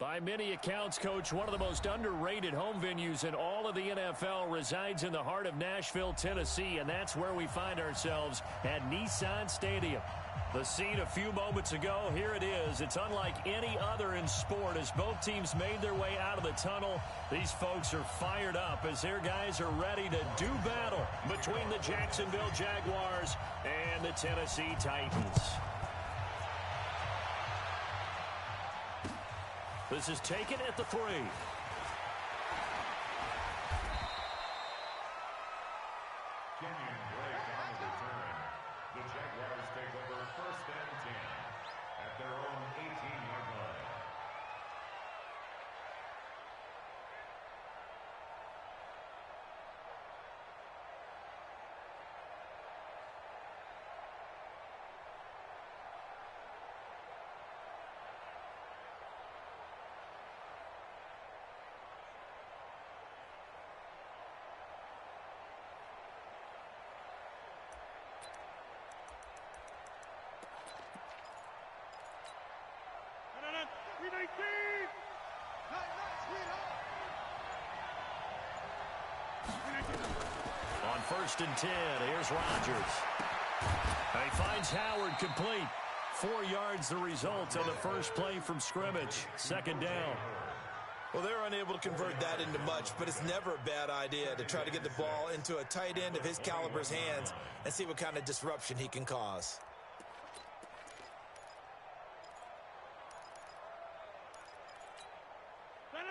By many accounts, Coach, one of the most underrated home venues in all of the NFL resides in the heart of Nashville, Tennessee, and that's where we find ourselves at Nissan Stadium. The scene a few moments ago, here it is. It's unlike any other in sport as both teams made their way out of the tunnel. These folks are fired up as their guys are ready to do battle between the Jacksonville Jaguars and the Tennessee Titans. This is taken at the 3. Kenyon Drake on the return. The Jaguars take over 1st and 10 at their own 18-yard line. On 1st and 10, here's Rodgers. He finds Howard complete. 4 yards the result on the first play from scrimmage. 2nd down. Well, they're unable to convert that into much, but it's never a bad idea to try to get the ball into a tight end of his caliber's hands and see what kind of disruption he can cause.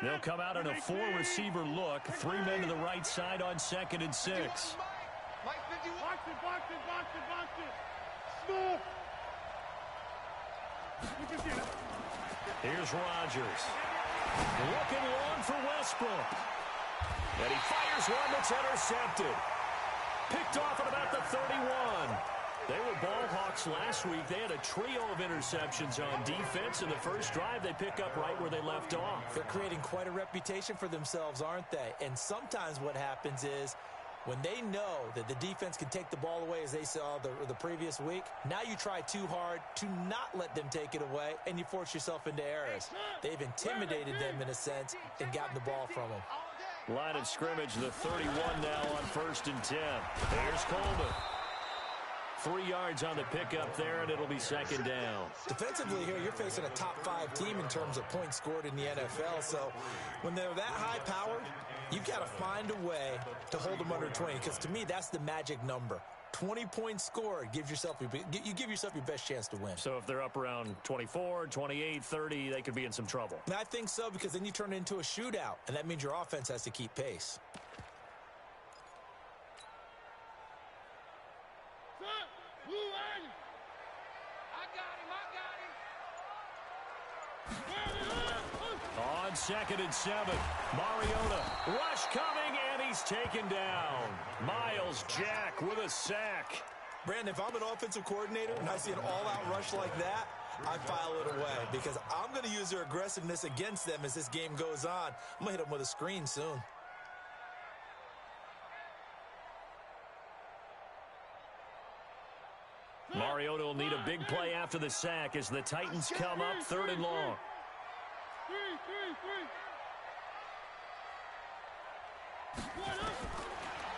They'll come out in a 4-receiver look. 3 men to the right side on 2nd and 6. Box it. Here's Rodgers. Looking long for Westbrook. And he fires one that's intercepted. Picked off at about the 31. They were ball hawks last week. They had a trio of interceptions on defense. In the first drive, they pick up right where they left off. They're creating quite a reputation for themselves, aren't they? And sometimes what happens is when they know that the defense can take the ball away, as they saw the previous week, now you try too hard to not let them take it away, and you force yourself into errors. They've intimidated them in a sense and gotten the ball from them. Line of scrimmage, the 31 now on 1st and 10. There's Coleman. 3 yards on the pickup there, and it'll be 2nd down. Defensively here, you're facing a top-5 team in terms of points scored in the NFL, so when they're that high-powered, you've got to find a way to hold them under 20, because to me, that's the magic number. 20 points scored, you give yourself your best chance to win. So if they're up around 24, 28, 30, they could be in some trouble. And I think so, because then you turn it into a shootout, and that means your offense has to keep pace. On 2nd and 7, Mariota, rush coming, and he's taken down. Myles Jack with a sack. Brandon, if I'm an offensive coordinator and I see an all-out rush like that, I file it away because I'm going to use their aggressiveness against them as this game goes on. I'm going to hit them with a screen soon. Mariota will need a big play after the sack as the Titans come up 3rd and long.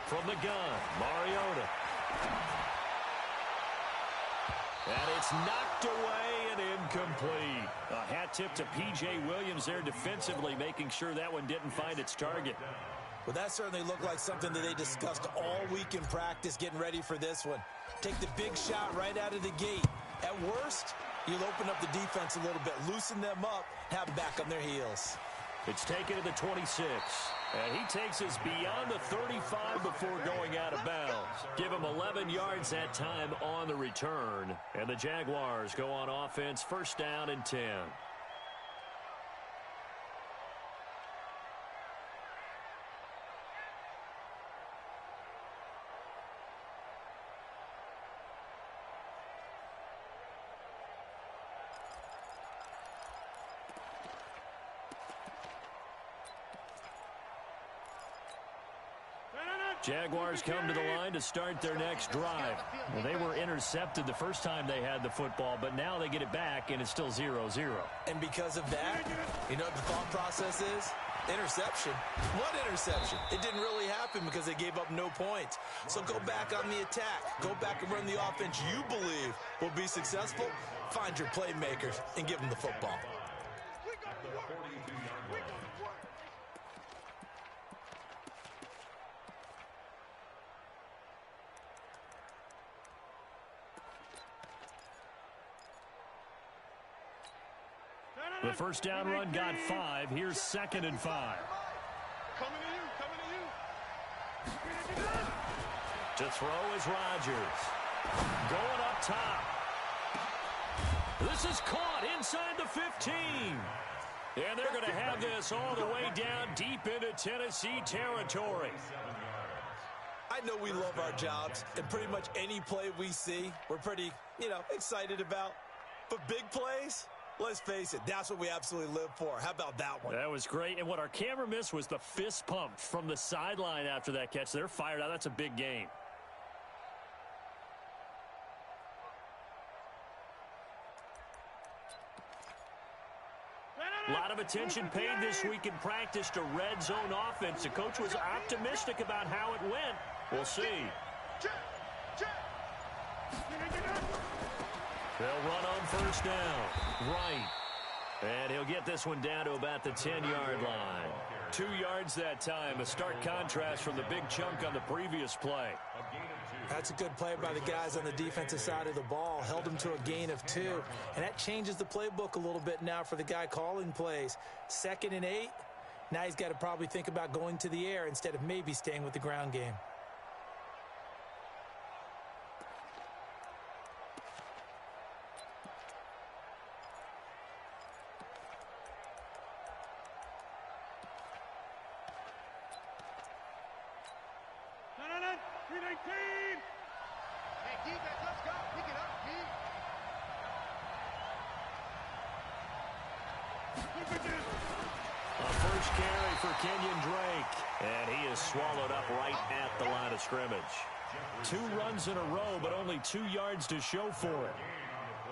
From the gun, Mariota. And it's knocked away and incomplete. A hat tip to P.J. Williams there defensively, making sure that one didn't find its target. Well, that certainly looked like something that they discussed all week in practice, getting ready for this one. Take the big shot right out of the gate. At worst, you'll open up the defense a little bit, loosen them up, have them back on their heels. It's taken to the 26. And he takes us beyond the 35 before going out of bounds. Give him 11 yards that time on the return. And the Jaguars go on offense, 1st down and 10. Jaguars come to the line to start their next drive. Well, they were intercepted the first time they had the football, but now they get it back, and it's still 0-0. And because of that, you know what the thought process is? Interception. What interception? It didn't really happen because they gave up no points. So go back on the attack. Go back and run the offense you believe will be successful. Find your playmakers and give them the football. The first down run got 5. Here's 2nd and 5. Coming to you. To throw is Rodgers. Going up top. This is caught inside the 15. And they're going to have this all the way down deep into Tennessee territory. I know we love our jobs, and pretty much any play we see, we're pretty, excited about. But big plays, let's face it, that's what we absolutely live for. How about that one? That was great. And what our camera missed was the fist pump from the sideline after that catch. They're fired out. That's a big game. A lot of attention paid this week in practice to red zone offense. The coach was optimistic about how it went. We'll see. They'll run on first down. Right. And he'll get this one down to about the 10-yard line. 2 yards that time. A stark contrast from the big chunk on the previous play. That's a good play by the guys on the defensive side of the ball. Held them to a gain of 2. And that changes the playbook a little bit now for the guy calling plays. 2nd and 8. Now he's got to probably think about going to the air instead of maybe staying with the ground game. A first carry for Kenyon Drake. And he is swallowed up right at the line of scrimmage. 2 runs in a row, but only 2 yards to show for it.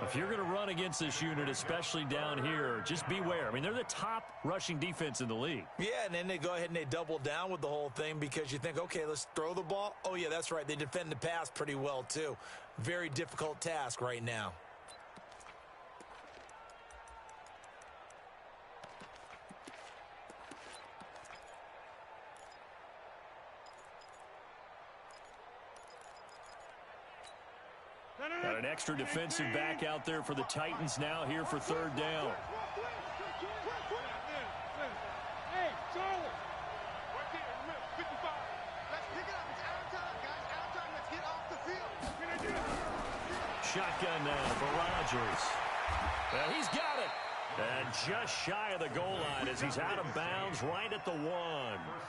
If you're going to run against this unit, especially down here, just beware. I mean, they're the top rushing defense in the league. Yeah, and then they go ahead and they double down with the whole thing because you think, okay, let's throw the ball. Oh, yeah, that's right. They defend the pass pretty well, too. Very difficult task right now. Got an extra defensive back out there for the Titans now here for 3rd down. Hey, Charlie. Right there, 55. Let's pick it up. It's our time, guys. Our time. Let's get off the field. Shotgun now for Rodgers. And he's got it. And just shy of the goal line as he's out of bounds right at the 1.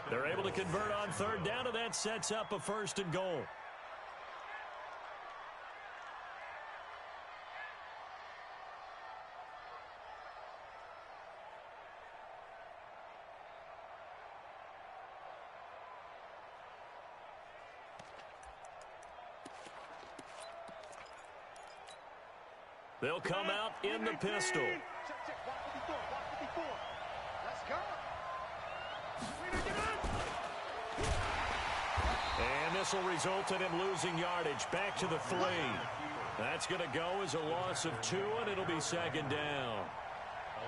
They're able to convert on 3rd down, and that sets up a 1st and goal. They'll come out in the pistol. Let's go. And this will result in him losing yardage. Back to the 3. That's going to go as a loss of 2, and it'll be 2nd down.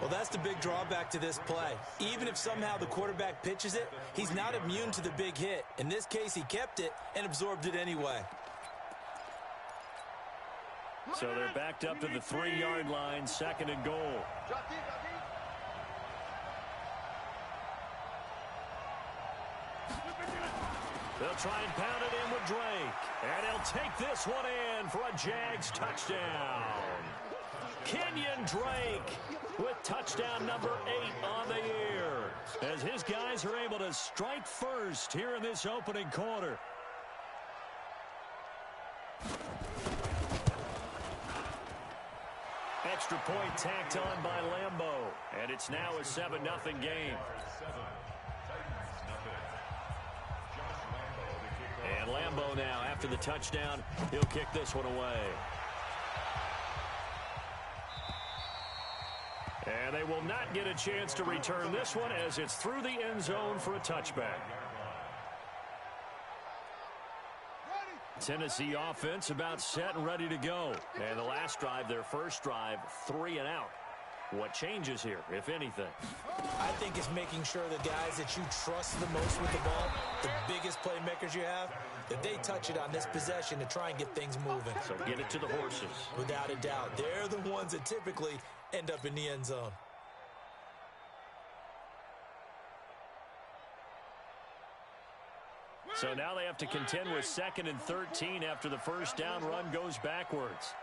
Well, that's the big drawback to this play. Even if somehow the quarterback pitches it, he's not immune to the big hit. In this case, he kept it and absorbed it anyway. So they're backed up to the 3-yard line, 2nd and goal. They'll try and pound it in with Drake. And he'll take this one in for a Jags touchdown. Kenyon Drake with touchdown number 8 on the year, as his guys are able to strike first here in this opening quarter. Extra point tacked on by Lambo, and it's now a 7-0 game. Lambeau now after the touchdown. He'll kick this one away. And they will not get a chance to return this one as it's through the end zone for a touchback. Tennessee offense about set and ready to go. And the last drive, their first drive, 3 and out. What changes here, if anything? I think it's making sure the guys that you trust the most with the ball, the biggest playmakers you have, that they touch it on this possession to try and get things moving. So get it to the horses. Without a doubt. They're the ones that typically end up in the end zone. So now they have to contend with 2nd and 13 after the first down run goes backwards.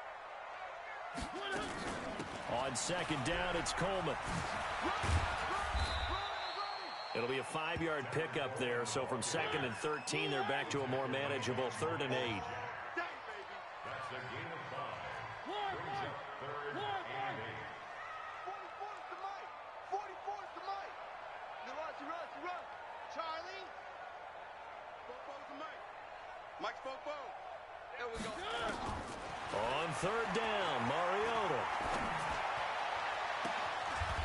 On 2nd down, it's Coleman. It'll be a 5-yard pickup there. So from 2nd and 13, they're back to a more manageable 3rd and 8. That's a gain of 5. Brings up 3rd and 8. 44 is the Mike. 44 is the Mike. You run. Charlie. Bobo's the Mike. Mike's Bobo. There we go. On 3rd down, Mariota.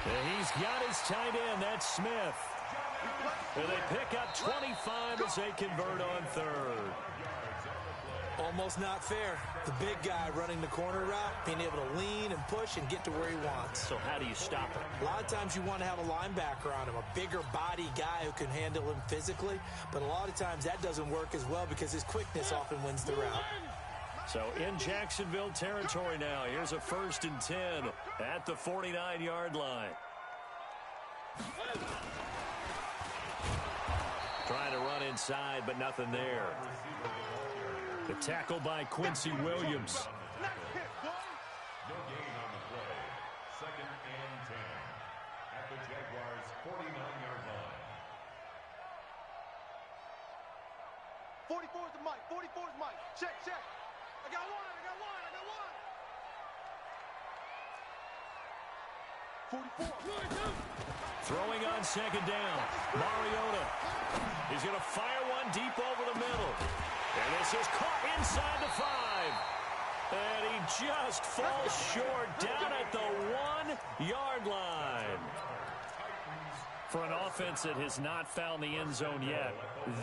And he's got his tight end, that's Smith. And they pick up 25 as they convert on 3rd. Almost not fair. The big guy running the corner route, being able to lean and push and get to where he wants. So how do you stop him? A lot of times you want to have a linebacker on him, a bigger body guy who can handle him physically. But a lot of times that doesn't work as well because his quickness often wins the route. So in Jacksonville territory now. Here's a 1st and 10 at the 49-yard line. Trying to run inside, but nothing there. The tackle by Quincy Williams. No gain on the play. 2nd and 10 at the Jaguars' 49-yard line. 44 is the Mike. 44 is Mike. Check. I got one. 44. Throwing on 2nd down. Mariota. He's going to fire one deep over the middle. And this is caught inside the 5. And he just falls short down at the 1-yard line. For an offense that has not found the end zone yet,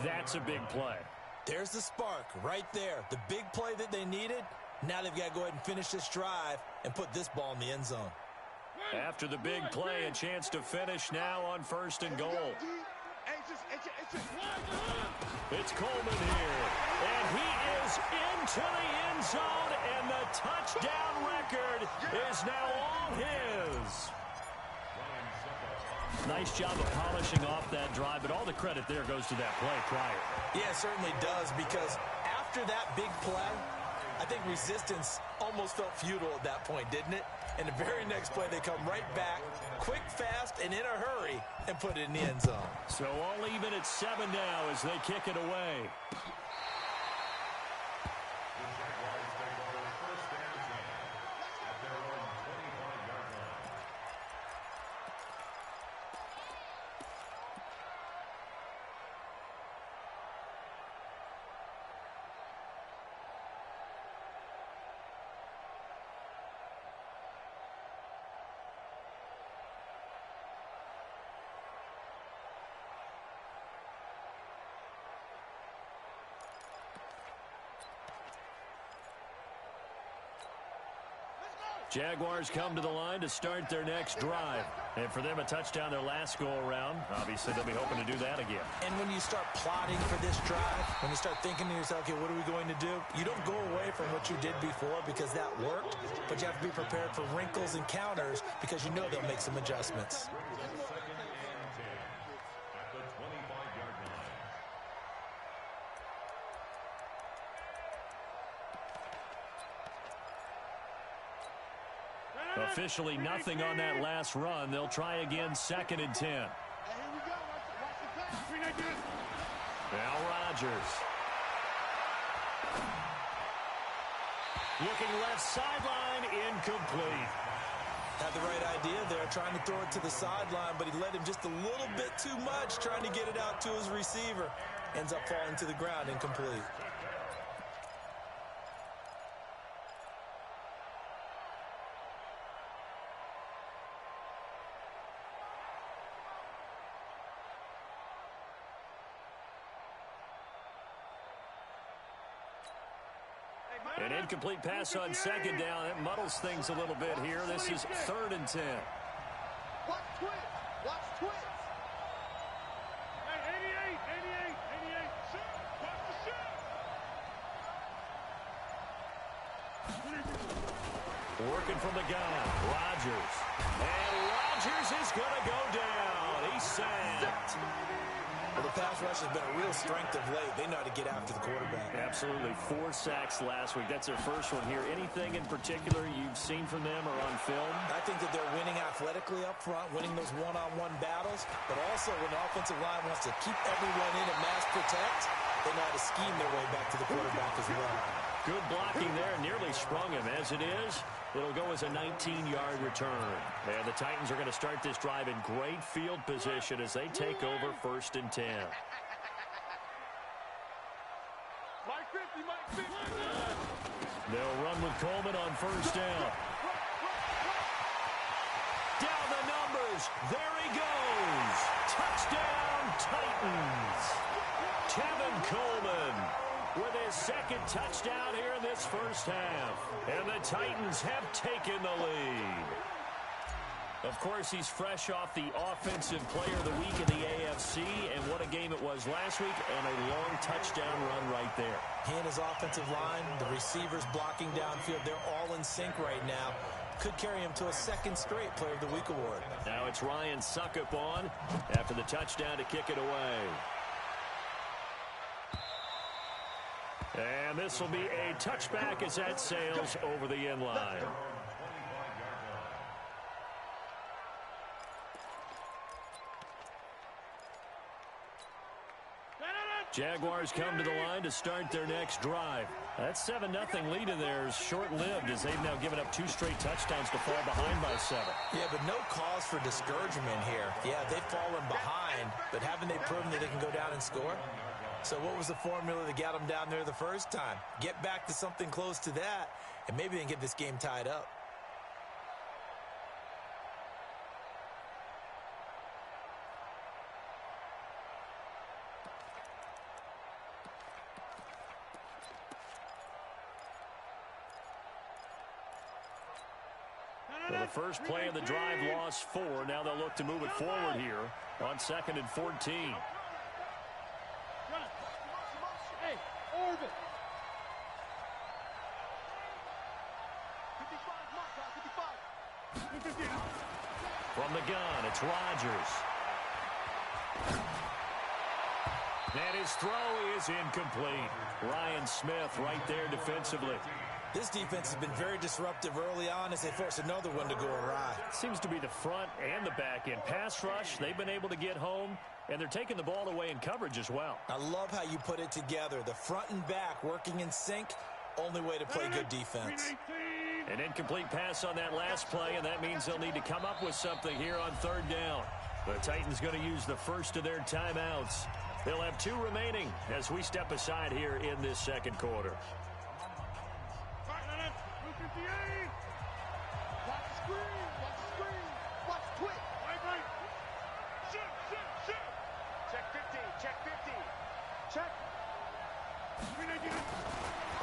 that's a big play. There's the spark right there. The big play that they needed. Now they've got to go ahead and finish this drive and put this ball in the end zone. After the big play, a chance to finish now on 1st and goal. It's Coleman here, and he is into the end zone, and the touchdown record is now all his. Nice job of polishing off that drive, but all the credit there goes to that play prior. Yeah, it certainly does, because after that big play, I think resistance almost felt futile at that point, didn't it? And the very next play, they come right back, quick, fast, and in a hurry, and put it in the end zone. So all even at 7 now as they kick it away. Jaguars come to the line to start their next drive. And for them, a touchdown their last go-around. Obviously, they'll be hoping to do that again. And when you start plotting for this drive, when you start thinking to yourself, okay, what are we going to do? You don't go away from what you did before because that worked, but you have to be prepared for wrinkles and counters because you know they'll make some adjustments. Officially nothing on that last run. They'll try again, 2nd and 10. Here we go. Watch the pass. Now Rodgers. Looking left sideline, incomplete. Had the right idea there, trying to throw it to the sideline, but he led him just a little bit too much, trying to get it out to his receiver. ends up falling to the ground incomplete. An incomplete pass on second down. It muddles things a little bit here. This is 3rd and 10. Watch twist. Watch twist. Hey, 88. Shoot. Watch the shoot. Working from the gun. Rodgers. And Rodgers is going to go down. He's sacked. Well, the pass rush has been a real strength of late. They know how to get after the quarterback. Absolutely. 4 sacks last week. That's their first one here. Anything in particular you've seen from them or on film? I think that they're winning athletically up front, winning those one-on-one battles, but also when the offensive line wants to keep everyone in and mass protect, they know how to scheme their way back to the quarterback as well. Good blocking there. Nearly sprung him. As it is, it'll go as a 19-yard return. And the Titans are going to start this drive in great field position as they take over 1st and 10. Mike 50. They'll run with Coleman on 1st down. Down the numbers. There he goes. Touchdown, Titans. Tevin Coleman with his 2nd touchdown here in this first half. And the Titans have taken the lead. Of course, he's fresh off the Offensive Player of the Week in the AFC, and what a game it was last week, and a long touchdown run right there. He and his offensive line, the receivers blocking downfield, they're all in sync right now. Could carry him to a 2nd straight Player of the Week award. Now it's Ryan Succop on after the touchdown to kick it away. And this will be a touchback as that sails over the end line. Jaguars come to the line to start their next drive. That 7-0 lead in there is short-lived as they've now given up 2 straight touchdowns to fall behind by 7. Yeah, but no cause for discouragement here. Yeah, they've fallen behind, but haven't they proven that they can go down and score? So what was the formula that got them down there the first time? Get back to something close to that, and maybe they can get this game tied up. Well, the first play of the drive lost 4. Now they'll look to move it forward here on 2nd and 14. Hey, Orbit. 55. From the gun, it's Rodgers. And his throw is incomplete. Ryan Smith right there defensively. This defense has been very disruptive early on as they force another one to go awry. Seems to be the front and the back end. Pass rush, they've been able to get home, and they're taking the ball away in coverage as well. I love how you put it together. The front and back working in sync, only way to play good defense. An incomplete pass on that last play, and that means they'll need to come up with something here on 3rd down. The Titans going to use the first of their timeouts. They'll have 2 remaining as we step aside here in this 2nd quarter. Watch the screen. Watch twist. Shoot. Check 50. Check.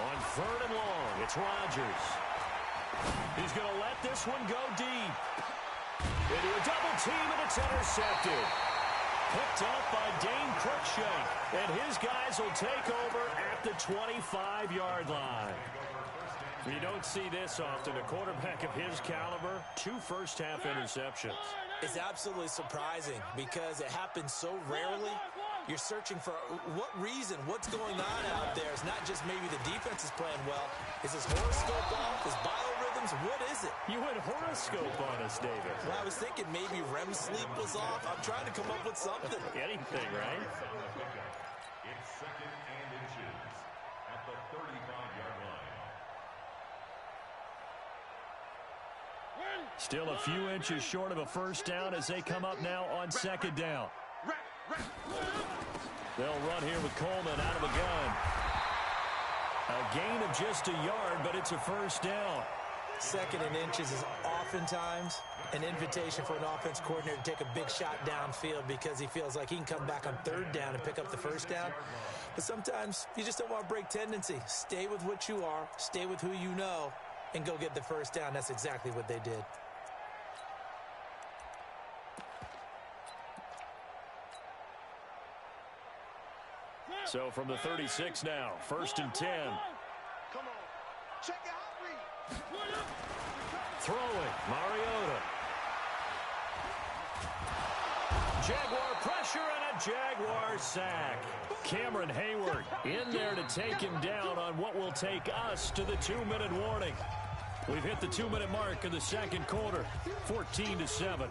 On 3rd and long, it's Rodgers. He's going to let this one go deep. Into a double team, and it's intercepted. Picked up by Dane Cruikshank, and his guys will take over at the 25-yard line. You don't see this often. A quarterback of his caliber, 2 first-half interceptions. It's absolutely surprising because it happens so rarely. You're searching for what reason, what's going on out there. It's not just maybe the defense is playing well. Is his horoscope off? His biorhythms? What is it? You went horoscope on us, David. Well, I was thinking maybe REM sleep was off. I'm trying to come up with something. Anything, right? It's 2nd and inches at the 35-yard line. Still a few inches short of a first down as they come up now on 2nd down. They'll run here with Coleman out of the gun. A gain of just a yard, but it's a first down. Second and inches is oftentimes an invitation for an offense coordinator to take a big shot downfield because he feels like he can come back on third down and pick up the first down. But sometimes you just don't want to break tendency. Stay with what you are, stay with who you know, and go get the first down. That's exactly what they did. So from the 36 now, 1st and 10. Come on. Check it out, Reed. Throwing, Mariota. Jaguar pressure and a Jaguar sack. Cameron Hayward in there to take him down on what will take us to the 2-minute warning. We've hit the 2-minute mark of the second quarter, 14-7.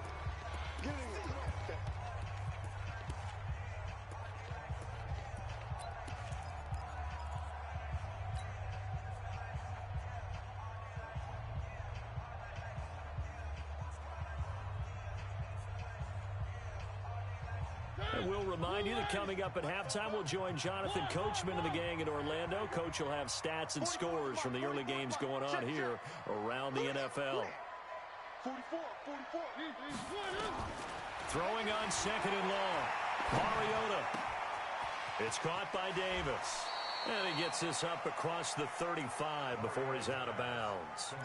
We'll remind you that coming up at halftime, we'll join Jonathan Coachman and the gang in Orlando. Coach will have stats and scores from the early games going on here around the NFL. 44. Throwing on 2nd and long. Mariota. It's caught by Davis. And he gets this up across the 35 before he's out of bounds.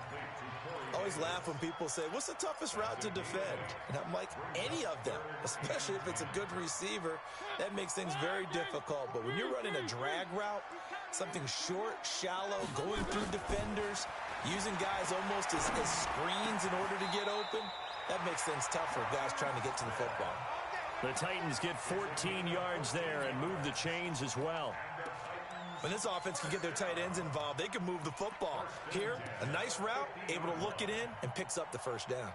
I always laugh when people say, what's the toughest route to defend? And I'm like, any of them, especially if it's a good receiver. That makes things very difficult. But when you're running a drag route, something short, shallow, going through defenders, using guys almost as screens in order to get open, that makes things tough for guys trying to get to the football. The Titans get 14 yards there and move the chains as well. When this offense can get their tight ends involved, they can move the football. Here, a nice route, able to look it in, and picks up the first down.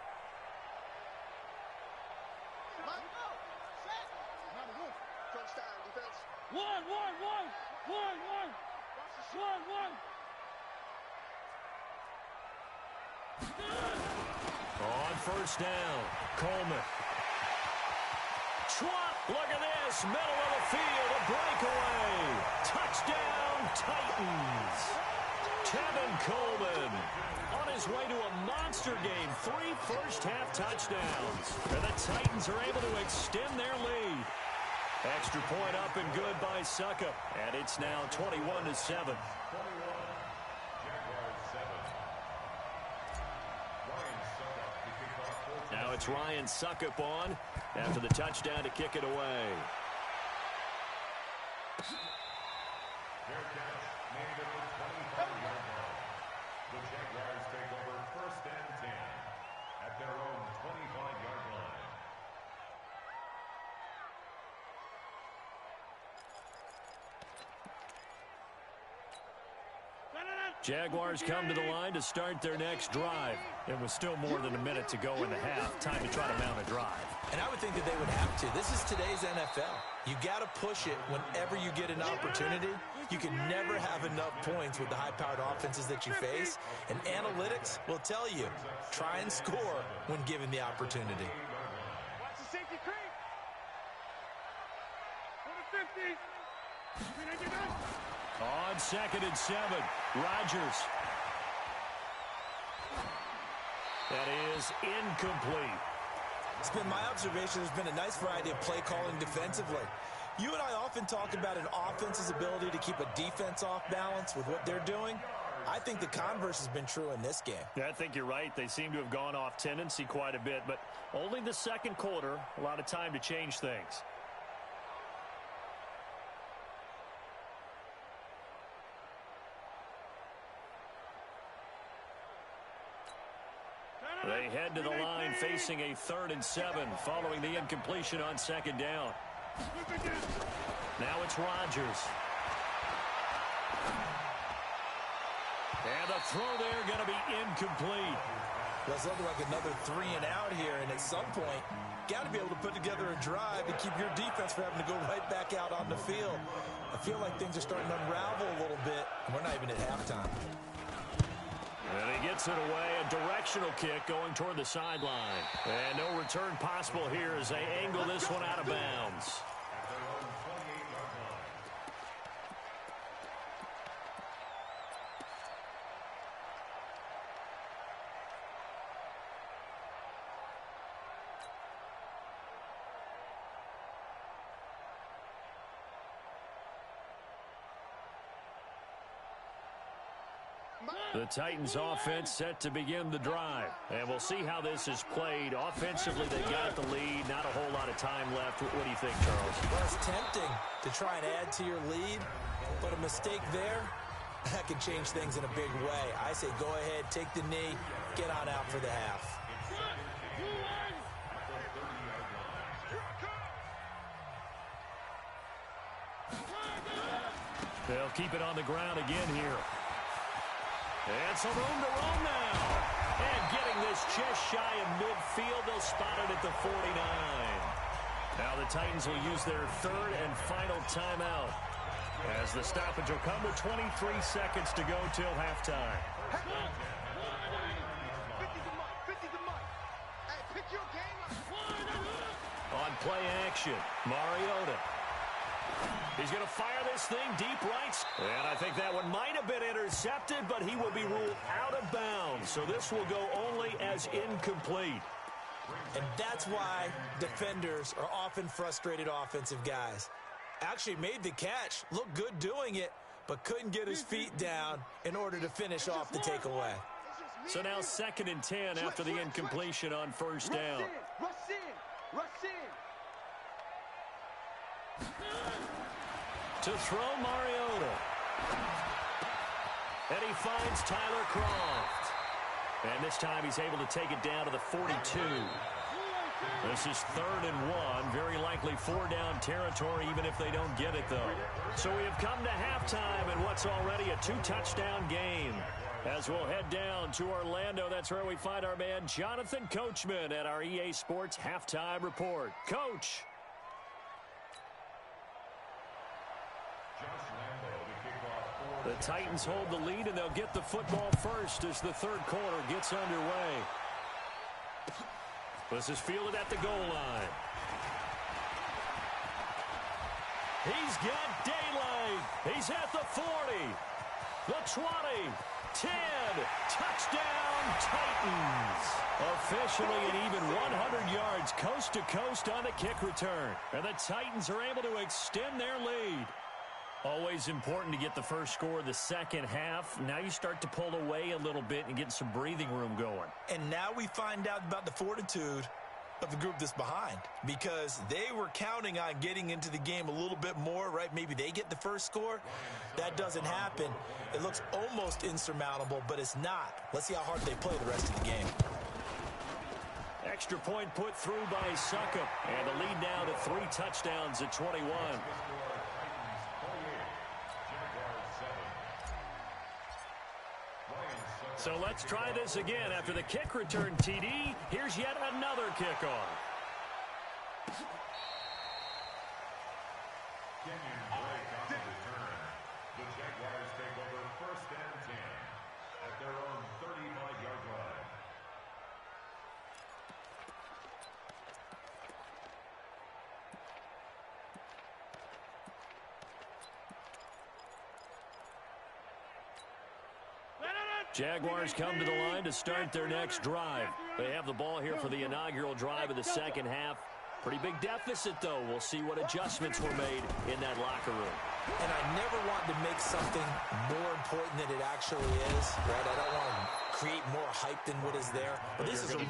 On first down, Coleman. Schwab, look at this, middle of the field, a breakaway. Touchdown, Titans. Tevin Coleman on his way to a monster game, 3 first-half touchdowns. And the Titans are able to extend their lead. Extra point up and good by Succop. And it's now 21-7. Now it's Ryan Succop on after the touchdown to kick it away. Their catch made it the 25-yard line. The Jaguars take over 1st and 10 at their own 25-yard line. Jaguars come to the line to start their next drive. It was still more than a minute to go in the half. Time to try to mount a drive. And I would think that they would have to. This is today's NFL. You got to push it whenever you get an opportunity. You can never have enough points with the high-powered offenses that you face. And analytics will tell you, try and score when given the opportunity. Watch the safety creep. On the 50. On 2nd and 7, Rodgers. That is incomplete. It's been my observation there's been a nice variety of play calling defensively. You and I often talk about an offense's ability to keep a defense off balance with what they're doing. I think the converse has been true in this game. Yeah, I think you're right. They seem to have gone off tendency quite a bit, but only the second quarter, a lot of time to change things. They head to the line facing a 3rd and 7 following the incompletion on 2nd down. Now it's Rodgers. And the throw there going to be incomplete. Well, it's looking like another 3 and out here, and at some point, got to be able to put together a drive to keep your defense from having to go right back out on the field. I feel like things are starting to unravel a little bit, and we're not even at halftime. And he gets it away, a directional kick going toward the sideline. And no return possible here as they angle this one out of bounds. The Titans offense set to begin the drive. And we'll see how this is played. Offensively, they got the lead. Not a whole lot of time left. What do you think, Charles? Well, it's tempting to try and add to your lead, but a mistake there, that can change things in a big way. I say go ahead, take the knee, get on out for the half. They'll keep it on the ground again here. And some room to roam now. And getting this just shy of midfield, they'll spot it at the 49. Now the Titans will use their third and final timeout, as the stoppage will come with 23 seconds to go till halftime. On play action, Mariota. He's going to fire this thing deep right. And I think that one might have been intercepted, but he will be ruled out of bounds. So this will go only as incomplete. And that's why defenders are often frustrated offensive guys. Actually made the catch, looked good doing it, but couldn't get his feet down in order to finish off the takeaway. So now 2nd and 10 after the incompletion on first down. Rush in. To throw Mariota. And he finds Tyler Kroft. And this time he's able to take it down to the 42. This is 3rd and 1. Very likely 4-down territory, even if they don't get it, though. So we have come to halftime in what's already a 2-touchdown game. As we'll head down to Orlando, that's where we find our man Jonathan Coachman at our EA Sports Halftime Report. Coach. The Titans hold the lead, and they'll get the football first as the third quarter gets underway. This is fielded at the goal line. He's got daylight. He's at the 40, the 20, 10. Touchdown, Titans. Officially an even 100 yards coast to coast on the kick return. And the Titans are able to extend their lead. Always important to get the first score of the second half. Now you start to pull away a little bit and get some breathing room going. And now we find out about the fortitude of the group that's behind, because they were counting on getting into the game a little bit more, right? Maybe they get the first score. That doesn't happen. It looks almost insurmountable, but it's not. Let's see how hard they play the rest of the game. Extra point put through by Succop, and the lead now to 3 touchdowns at 21. So let's try this again. After the kick return TD, here's yet another kickoff. Kenyon Drake on the return. The Jaguars take over 1st and 10 at their own 35-yard line. Jaguars come to the line to start their next drive. They have the ball here for the inaugural drive of the second half. Pretty big deficit, though. We'll see what adjustments were made in that locker room. And I never want to make something more important than it actually is, right? I don't want to create more hype than what is there. But this is I'm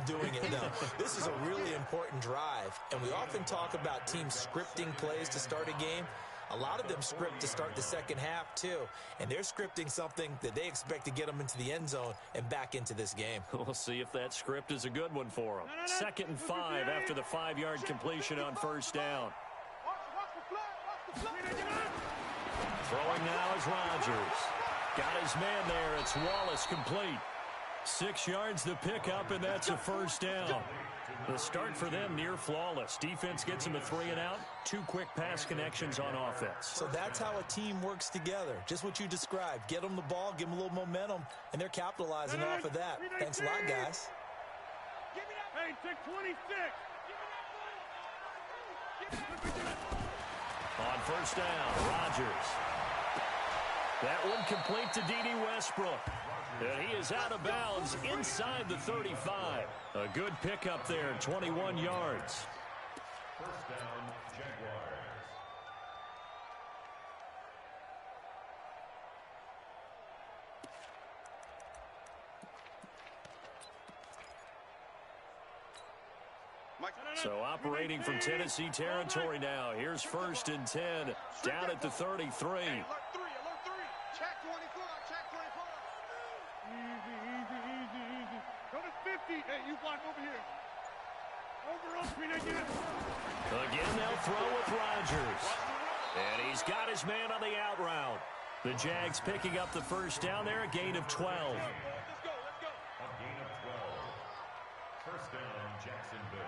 doing it, though. This is a really important drive. And we often talk about teams scripting plays to start a game. A lot of them script to start the second half, too. And they're scripting something that they expect to get them into the end zone and back into this game. We'll see if that script is a good one for them. 2nd and 5 after the 5-yard completion on first down. Throwing now is Rodgers. Got his man there. It's Wallace complete. 6 yards the pickup, and that's a first down. The start for them near flawless. Defense gets them a 3-and-out. 2 quick pass connections on offense. So that's how a team works together. Just what you described. Get them the ball, give them a little momentum, and they're capitalizing off of that. Thanks a lot, guys. Hey, take 26. On first down, Rodgers. That one complete to D.D. Westbrook. And he is out of bounds inside the 35. A good pickup there, 21 yards. First down, Jaguars. So operating from Tennessee territory now. Here's 1st and 10 down at the 33. Hey, alert 3, alert 3. Check 24, check 24. Easy. Go to 50. Hey, you block over here. Over, screen again. Again, they'll throw with Rodgers. And he's got his man on the out route. The Jags picking up the first down there, a gain of 12. Let's go. A gain of 12. First down, Jacksonville.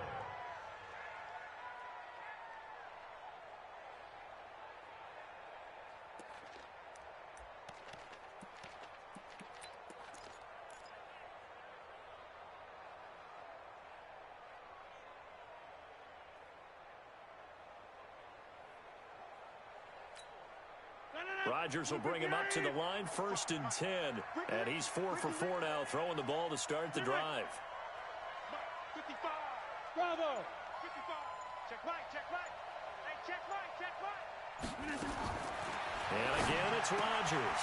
Rodgers will bring him up to the line, 1st and 10. And he's 4 for 4 now, throwing the ball to start the drive. 55. Bravo. 55. Check right. Hey, check right. And again, it's Rodgers.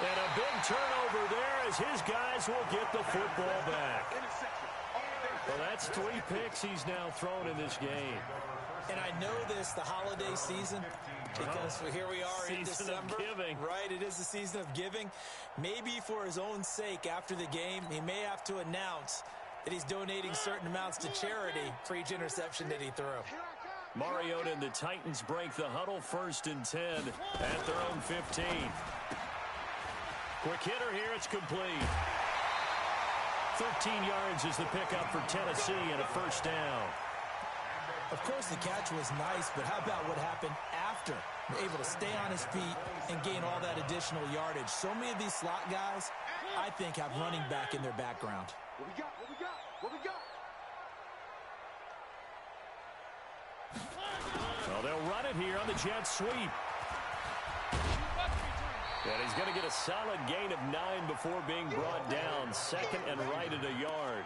And a big turnover there as his guys will get the football back. Interception. Well, that's 3 picks he's now thrown in this game. And I know this, the holiday season, because here we are in Season of December. giving. Right, it is the season of giving. Maybe for his own sake, after the game, he may have to announce that he's donating certain amounts to charity for each interception that he threw. Mariota and the Titans break the huddle, 1st and 10 at their own 15. Quick hitter here, it's complete. 13 yards is the pickup for Tennessee and a first down. Of course, the catch was nice, but how about what happened after? Able to stay on his feet and gain all that additional yardage. So many of these slot guys, I think, have running back in their background. What we got? Well, they'll run it here on the jet sweep. And he's going to get a solid gain of 9 before being brought down. 2nd and right at a yard.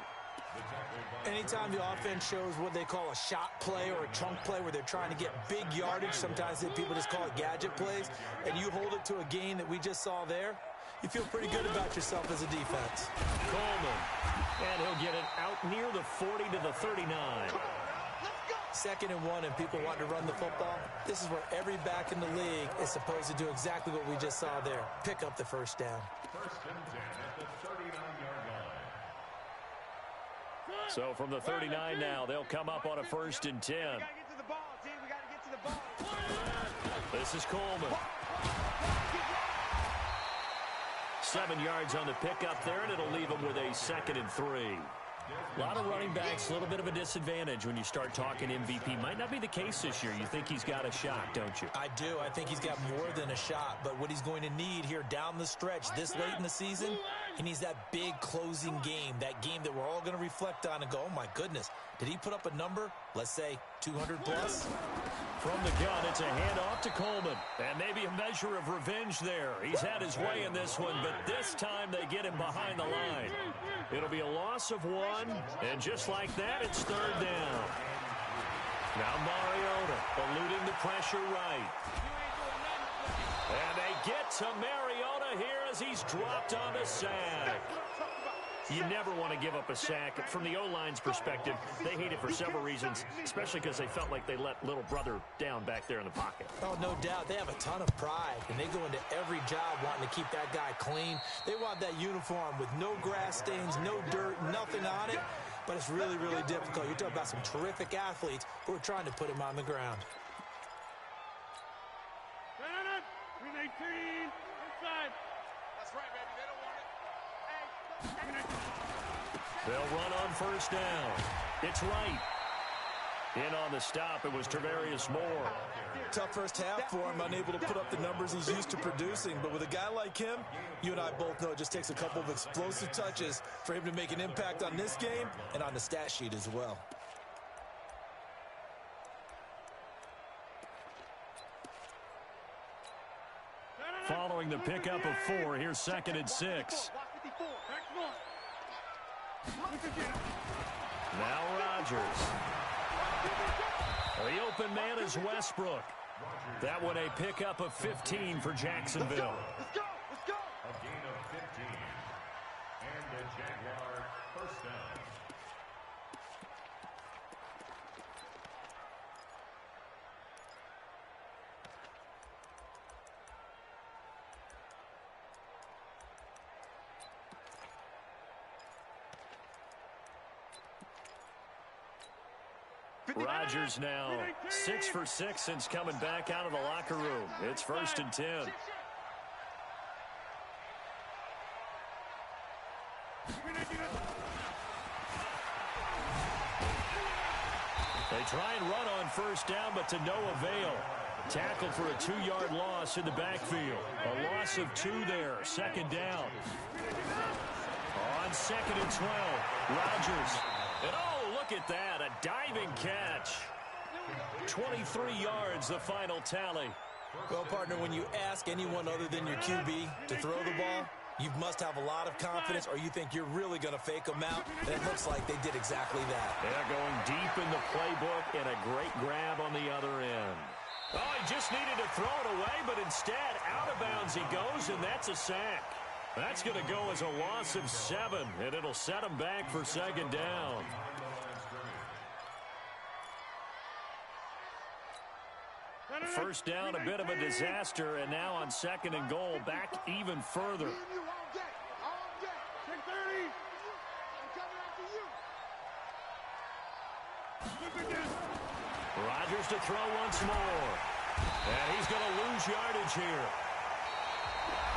Anytime the offense shows what they call a shot play or a chunk play where they're trying to get big yardage, sometimes people just call it gadget plays, and you hold it to a gain that we just saw there, you feel pretty good about yourself as a defense. Coleman. And he'll get it out near the 40 to the 39. 2nd and 1 and people want to run the football. This is where every back in the league is supposed to do exactly what we just saw there. Pick up the first down. 1st and 10 at the 39-yard line. So from the 39 now, they'll come up on a 1st and 10. We got to get to the ball, team. We got to get to the ball. This is Coleman. 7 yards on the pickup there, and it'll leave him with a 2nd and 3. A lot of running backs, a little bit of a disadvantage when you start talking MVP. Might not be the case this year. You think he's got a shot, don't you? I do. I think he's got more than a shot. But what he's going to need here down the stretch this late in the season, he needs that big closing game, that game that we're all going to reflect on and go, oh, my goodness, did he put up a number, let's say, 200 plus? From the gun, it's a handoff to Coleman. And maybe a measure of revenge there. He's had his way in this one, but this time they get him behind the line. It'll be a loss of 1, and just like that, it's 3rd down. Now Mariota eluding the pressure right. And they get to Mariota here as he's dropped on the sack. You never want to give up a sack. From the O-line's perspective, they hate it for several reasons, especially because they felt like they let little brother down back there in the pocket. Oh, no doubt. They have a ton of pride, and they go into every job wanting to keep that guy clean. They want that uniform with no grass stains, no dirt, nothing on it. But it's really, really difficult. You're talking about some terrific athletes who are trying to put him on the ground. 18, inside. That's right, baby. They don't want it. They'll run on 1st down. It's right. In on the stop, it was Travarius Moore. Tough first half for him, unable to put up the numbers he's used to producing. But with a guy like him, you and I both know it just takes a couple of explosive touches for him to make an impact on this game and on the stat sheet as well. Following the pickup of 4, here's 2nd and 6. Now Rodgers. The open man is Westbrook. That one a pickup of 15 for Jacksonville. Let's go. A gain of 15. And the Jaguar first down. Rodgers now 6 for 6 since coming back out of the locker room. It's 1st and 10. They try and run on 1st down, but to no avail. Tackled for a 2-yard loss in the backfield. A loss of 2 there. 2nd down. On 2nd and 12, Rodgers. And oh, look at that. A diving catch. 23 yards, the final tally. Well, partner, when you ask anyone other than your QB to throw the ball, you must have a lot of confidence, or you think you're really going to fake them out. And it looks like they did exactly that. They're going deep in the playbook, and a great grab on the other end. Oh, he just needed to throw it away, but instead, out of bounds he goes, and that's a sack. That's going to go as a loss of 7, and it'll set him back for 2nd down. First down, a bit of a disaster, and now on 2nd and goal, back even further. Rodgers to throw once more. And he's going to lose yardage here,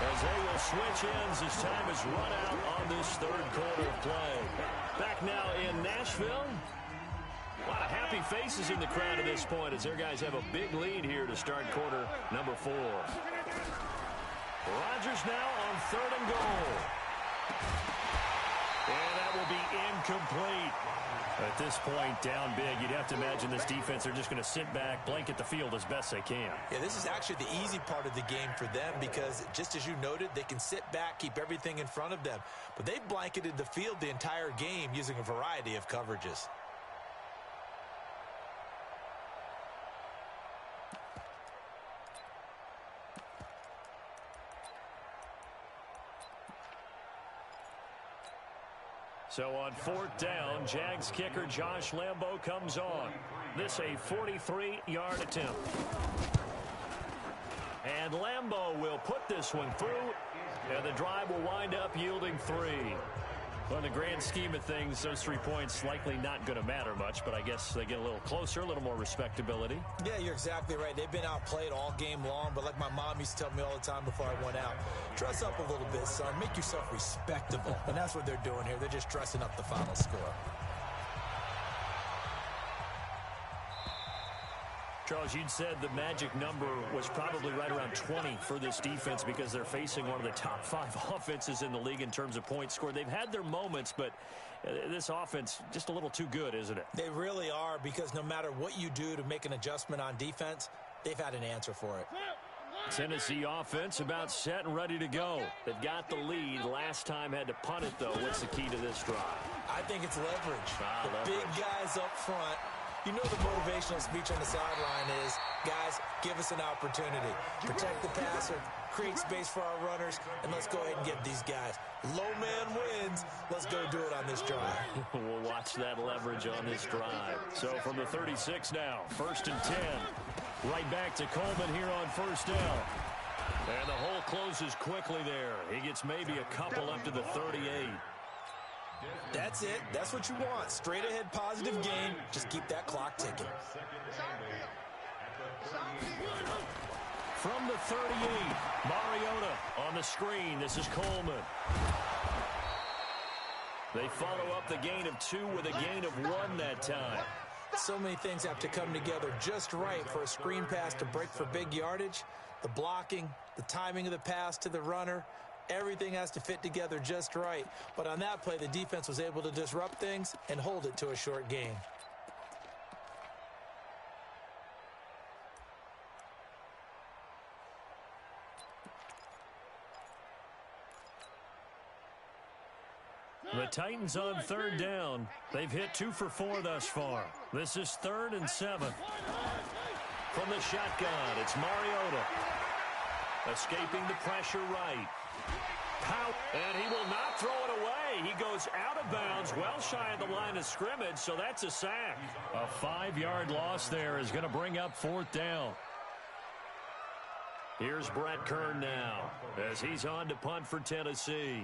as they will switch ends as time is run out on this 3rd quarter of play. Back now in Nashville. A lot of happy faces in the crowd at this point as their guys have a big lead here to start quarter number 4. Rodgers now on 3rd and goal. And that will be incomplete. At this point, down big, you'd have to imagine this defense are just going to sit back, blanket the field as best they can. Yeah, this is actually the easy part of the game for them because, just as you noted, they can sit back, keep everything in front of them. But they've blanketed the field the entire game using a variety of coverages. So on 4th down, Jags kicker Josh Lambo comes on. This a 43-yard attempt. And Lambo will put this one through, and the drive will wind up yielding 3. Well, in the grand scheme of things, those 3 points likely not going to matter much, but I guess they get a little closer, a little more respectability. Yeah, you're exactly right. They've been outplayed all game long, but like my mom used to tell me all the time before I went out, dress up a little bit, son. Make yourself respectable. And that's what they're doing here. They're just dressing up the final score. Charles, you'd said the magic number was probably right around 20 for this defense because they're facing one of the top 5 offenses in the league in terms of points scored. They've had their moments, but this offense just a little too good, isn't it? They really are, because no matter what you do to make an adjustment on defense, they've had an answer for it. Tennessee offense about set and ready to go. They've got the lead. Last time had to punt it, though. What's the key to this drive? I think it's leverage. Leverage. Big guys up front. You know the motivational speech on the sideline is, guys, give us an opportunity. Protect the passer, create space for our runners, and let's go ahead and get these guys. Low man wins. Let's go do it on this drive. We'll watch that leverage on this drive. So from the 36 now, 1st and 10. Right back to Coleman here on 1st down. And the hole closes quickly there. He gets maybe a couple up to the 38. That's it. That's what you want. Straight ahead positive game. Just keep that clock ticking. From the 38, Mariota on the screen. This is Coleman. They follow up the gain of 2 with a gain of 1 that time. So many things have to come together just right for a screen pass to break for big yardage. The blocking, the timing of the pass to the runner, everything has to fit together just right. But on that play, the defense was able to disrupt things and hold it to a short gain. The Titans on 3rd down. They've hit 2 for 4 thus far. This is 3rd and 7. From the shotgun, it's Mariota. Escaping the pressure right. And he will not throw it away. He goes out of bounds, well shy of the line of scrimmage, so that's a sack. A 5-yard loss there is going to bring up 4th down. Here's Brett Kern now as he's on to punt for Tennessee.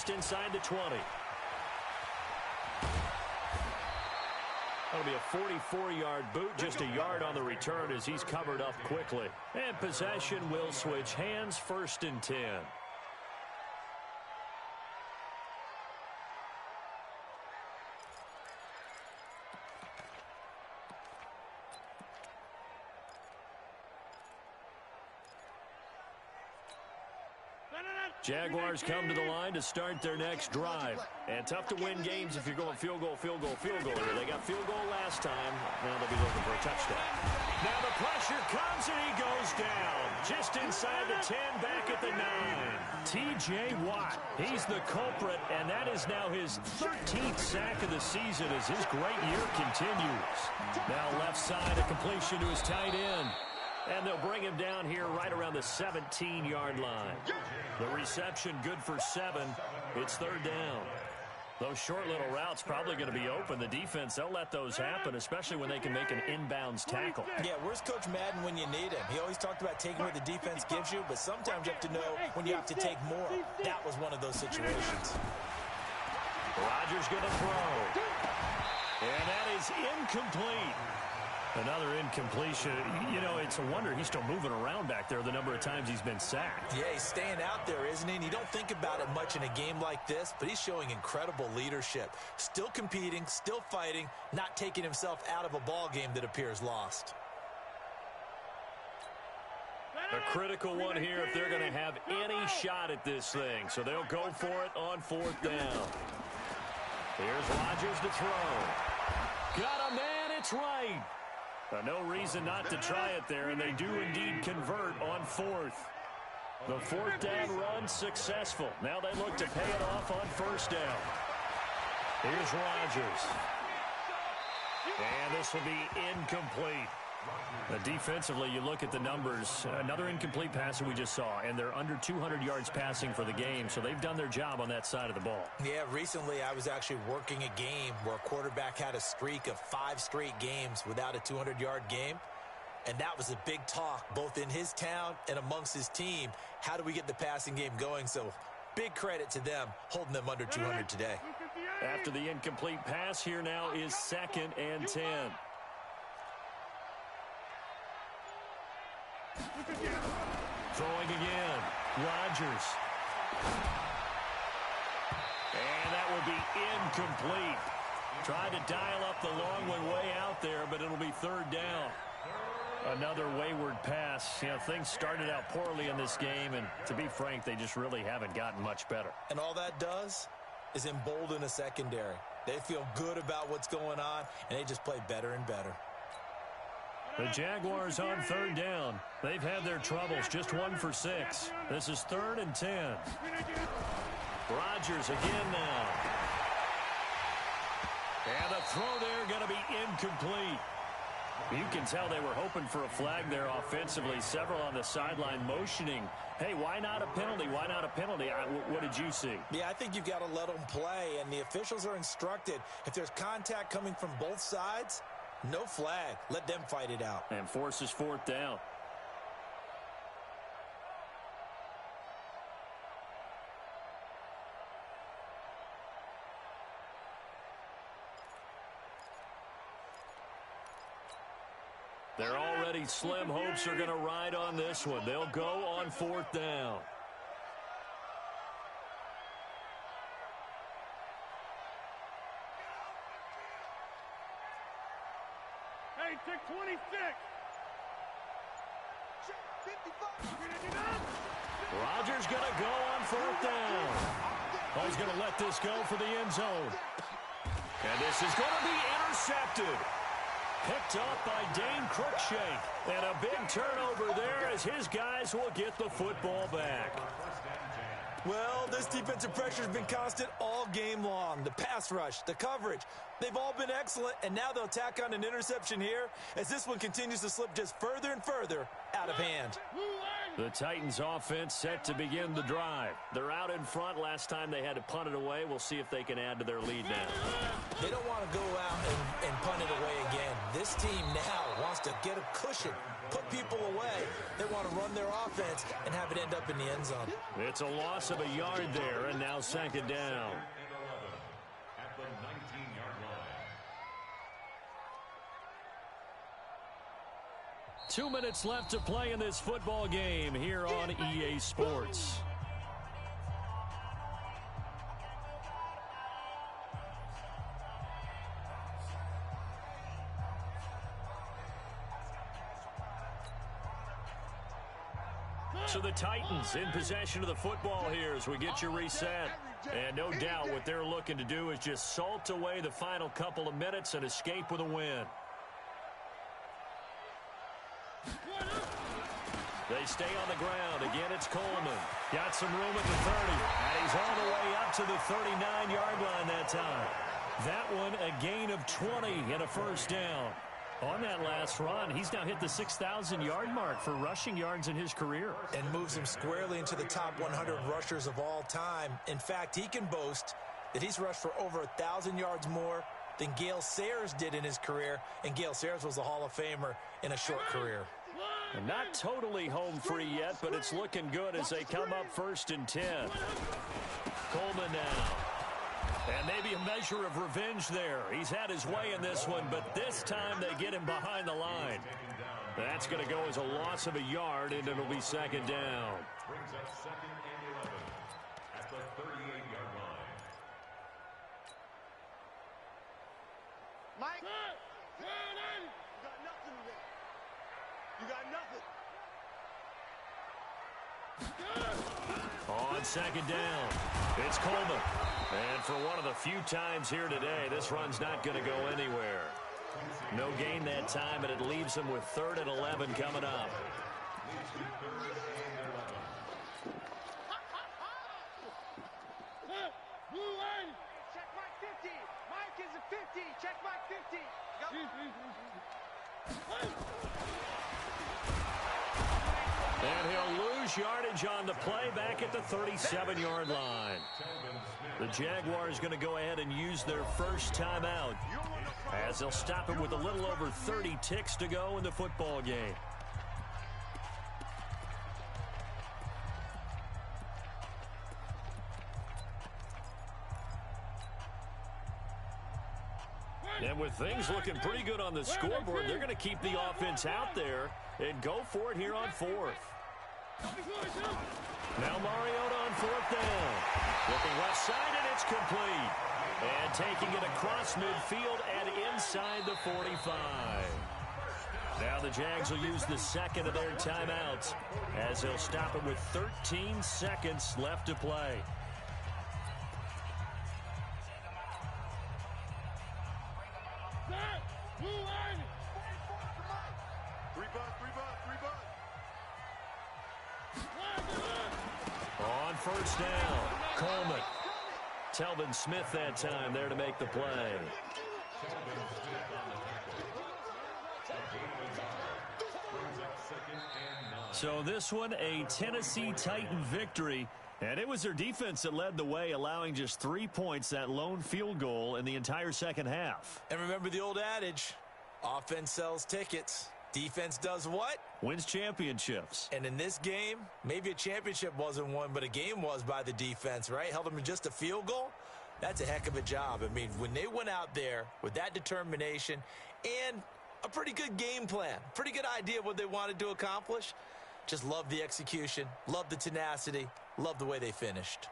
just inside the 20. That'll be a 44-yard boot, just a yard on the return as he's covered up quickly. And possession will switch hands, 1st and 10. Jaguars come to the line to start their next drive. And tough to win games if you're going field goal, field goal, field goal here. They got field goal last time. Now they'll be looking for a touchdown. Now the pressure comes and he goes down. Just inside the 10, back at the 9. T.J. Watt, he's the culprit, and that is now his 13th sack of the season as his great year continues. Now left side, a completion to his tight end. And they'll bring him down here right around the 17-yard line. The reception good for 7. It's 3rd down. Those short little routes probably going to be open. The defense, they'll let those happen, especially when they can make an inbounds tackle. Yeah, where's Coach Madden when you need him? He always talked about taking what the defense gives you, but sometimes you have to know when you have to take more. That was one of those situations. Rodgers going to throw. And that is incomplete. Another incompletion. You know, it's a wonder he's still moving around back there the number of times he's been sacked. Yeah, he's staying out there, isn't he? And you don't think about it much in a game like this, but he's showing incredible leadership. Still competing, still fighting, not taking himself out of a ball game that appears lost. A critical one here if they're going to have any shot at this thing. So they'll go for it on 4th down. Here's Rodgers to throw. Got a man, it's right. No reason not to try it there, and they do indeed convert on 4th. The 4th down run successful. Now they look to pay it off on 1st down. Here's Rodgers. And this will be incomplete. Defensively, you look at the numbers. Another incomplete pass that we just saw, and they're under 200 yards passing for the game, so they've done their job on that side of the ball. Yeah, recently I was actually working a game where a quarterback had a streak of 5 straight games without a 200-yard game, and that was a big talk both in his town and amongst his team. How do we get the passing game going? So big credit to them holding them under 200 today. After the incomplete pass, here now is 2nd and 10. Throwing again. Rodgers. And that will be incomplete. Tried to dial up the long one way out there, but it'll be 3rd down. Another wayward pass. You know, things started out poorly in this game, and to be frank, they just really haven't gotten much better. And all that does is embolden a secondary. They feel good about what's going on, and they just play better and better. The Jaguars on 3rd down. They've had their troubles, just 1 for 6. This is 3rd and 10. Rodgers again now. And the throw there going to be incomplete. You can tell they were hoping for a flag there offensively. Several on the sideline motioning. Hey, why not a penalty? Why not a penalty? What did you see? Yeah, I think you've got to let them play, and the officials are instructed. If there's contact coming from both sides, no flag. Let them fight it out. And forces 4th down. They're already slim hopes are going to ride on this one. They'll go on 4th down. Hey, take 26. Rodgers going to go on 4th down. Oh, he's going to let this go for the end zone. And this is going to be intercepted. Picked up by Dane Cruikshank. And a big turnover there as his guys will get the football back. Well, this defensive pressure has been constant all game long. The pass rush, the coverage, they've all been excellent, and now they'll tack on an interception here as this one continues to slip just further and further out of hand. The Titans offense set to begin the drive. They're out in front. Last time they had to punt it away. We'll see if they can add to their lead now. They don't want to go out and punt it away again. This team now wants to get a cushion, put people away. They want to run their offense and have it end up in the end zone. It's a loss of a yard there, and now second down. At the 19-yard line. 2 minutes left to play in this football game here on EA Sports. So the Titans in possession of the football here as we get you reset. And no doubt what they're looking to do is just salt away the final couple of minutes and escape with a win. They stay on the ground. Again, it's Coleman. Got some room at the 30. And he's all the way up to the 39-yard line that time. That one, a gain of 20 and a first down. On that last run, he's now hit the 6,000-yard mark for rushing yards in his career. And moves him squarely into the top 100 rushers of all time. In fact, he can boast that he's rushed for over 1,000 yards more than Gale Sayers did in his career. And Gale Sayers was a Hall of Famer in a short career. And not totally home free yet, but it's looking good as they come up 1st and 10. Coleman now. And maybe a measure of revenge there. He's had his way in this one, but this time they get him behind the line. That's going to go as a loss of a yard, and it'll be second down. Brings up 2nd and 11 at the 38-yard line. Mike, you got nothing today. You got nothing. On second down, it's Coleman. And for one of the few times here today, this run's not going to go anywhere. No gain that time, and it leaves them with 3rd and 11 coming up. Check Mike 50. Mike is a 50. Check Mike 50. And he'll lose yardage on the play back at the 37-yard line. The Jaguars going to go ahead and use their first timeout as they'll stop him with a little over 30 ticks to go in the football game. And with things looking pretty good on the scoreboard, they're going to keep the offense out there and go for it here on 4th. Now Mariota on 4th down. Looking left side, and it's complete. And taking it across midfield and inside the 45. Now the Jags will use the second of their timeouts as they'll stop it with 13 seconds left to play. On 1st down, Coleman. Telvin Smith that time there to make the play. So this one, a Tennessee Titan victory. And it was their defense that led the way, allowing just 3 points, that lone field goal in the entire second half. And remember the old adage, offense sells tickets. Defense does what? Wins championships. And in this game, maybe a championship wasn't won, but a game was by the defense, right? Held them to just a field goal. That's a heck of a job. I mean, when they went out there with that determination and a pretty good game plan, pretty good idea of what they wanted to accomplish, just love the execution, love the tenacity, love the way they finished.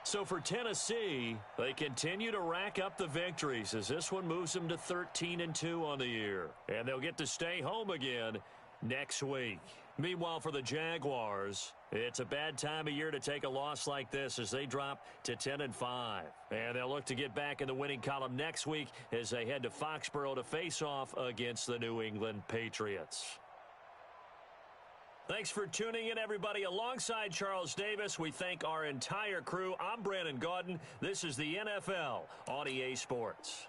So for Tennessee, they continue to rack up the victories as this one moves them to 13-2 on the year. And they'll get to stay home again next week. Meanwhile, for the Jaguars, it's a bad time of year to take a loss like this as they drop to 10-5. And they'll look to get back in the winning column next week as they head to Foxborough to face off against the New England Patriots. Thanks for tuning in, everybody. Alongside Charles Davis, we thank our entire crew. I'm Brandon Gaudin. This is the NFL on EA Sports.